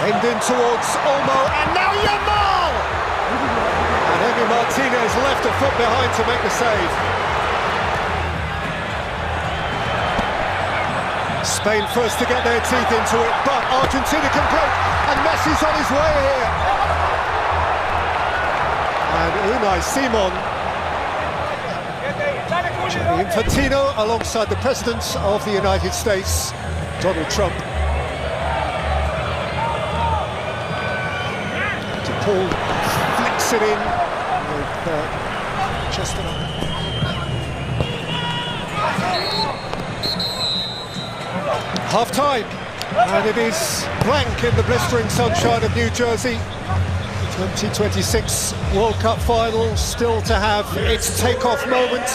Aimed in towards Olmo, and now Yamal! And Emi Martinez left a foot behind to make the save. Spain first to get their teeth into it, but Argentina can break, and Messi's on his way here. And Unai Simon, Infantino, alongside the President of the United States, Donald Trump. Paul flicks it in with just enough. Half-time, and it is blank in the blistering sunshine of New Jersey. 2026 World Cup final still to have its take-off moment.